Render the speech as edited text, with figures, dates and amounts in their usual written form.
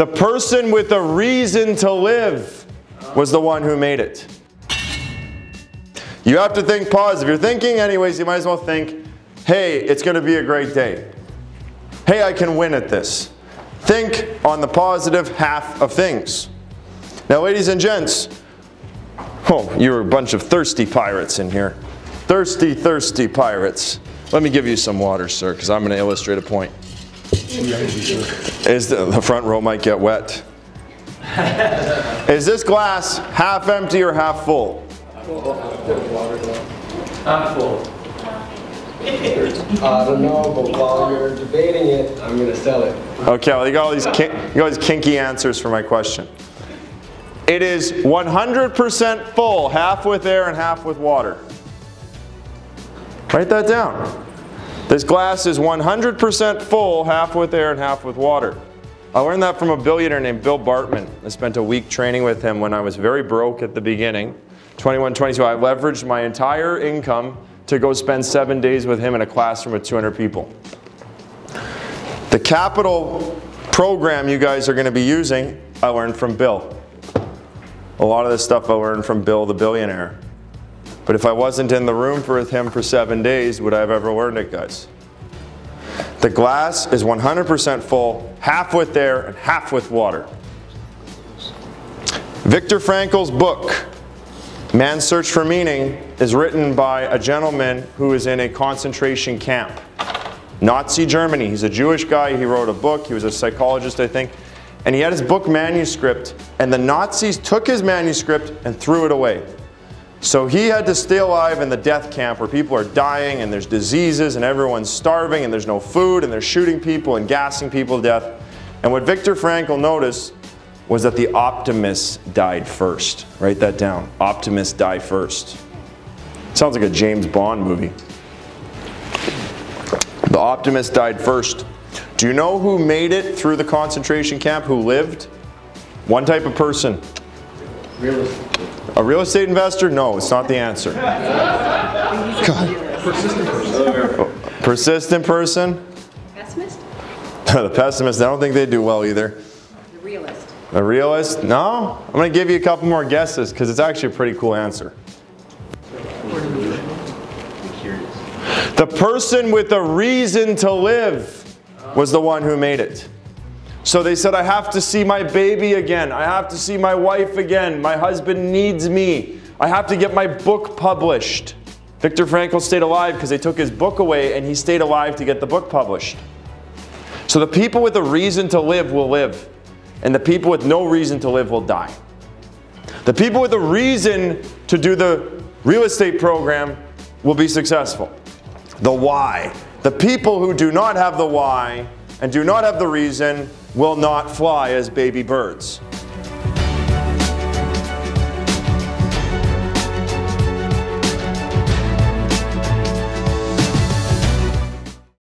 The person with a reason to live was the one who made it. You have to think positive. If you're thinking anyways, you might as well think, hey, it's going to be a great day. Hey, I can win at this. Think on the positive half of things. Now, ladies and gents, oh, you're a bunch of thirsty pirates in here. Thirsty, thirsty pirates. Let me give you some water, sir, because I'm going to illustrate a point. The front row might get wet. Is this glass half empty or half full? Half full. I don't know, but while you're debating it, I'm going to sell it. Okay, well, you got all these kinky answers for my question. It is 100% full, half with air and half with water. Write that down. This glass is 100% full, half with air and half with water. I learned that from a billionaire named Bill Bartman. I spent a week training with him when I was very broke at the beginning. 21, 22, I leveraged my entire income to go spend 7 days with him in a classroom with 200 people. The capital program you guys are going to be using, I learned from Bill. A lot of this stuff I learned from Bill the billionaire. But if I wasn't in the room with him for 7 days, would I have ever learned it, guys? The glass is 100% full, half with air and half with water. Viktor Frankl's book, Man's Search for Meaning, is written by a gentleman who is in a concentration camp. Nazi Germany. He's a Jewish guy. He wrote a book. He was a psychologist, I think. And he had his book manuscript, and the Nazis took his manuscript and threw it away. So he had to stay alive in the death camp where people are dying and there's diseases and everyone's starving and there's no food and they're shooting people and gassing people to death. And what Viktor Frankl noticed was that the optimists died first. Write that down. Optimists die first. Sounds like a James Bond movie. The optimists died first. Do you know who made it through the concentration camp, who lived? One type of person. Real estate. A real estate investor? No, it's not the answer. Persistent person. Persistent person? Pessimist? The pessimist, I don't think they do well either. The realist. A realist? No? I'm going to give you a couple more guesses because it's actually a pretty cool answer. The person with a reason to live was the one who made it. So they said, I have to see my baby again. I have to see my wife again. My husband needs me. I have to get my book published. Viktor Frankl stayed alive because they took his book away and he stayed alive to get the book published. So the people with a reason to live will live. And the people with no reason to live will die. The people with a reason to do the real estate program will be successful. The why. The people who do not have the why and do not have the reason will not fly as baby birds.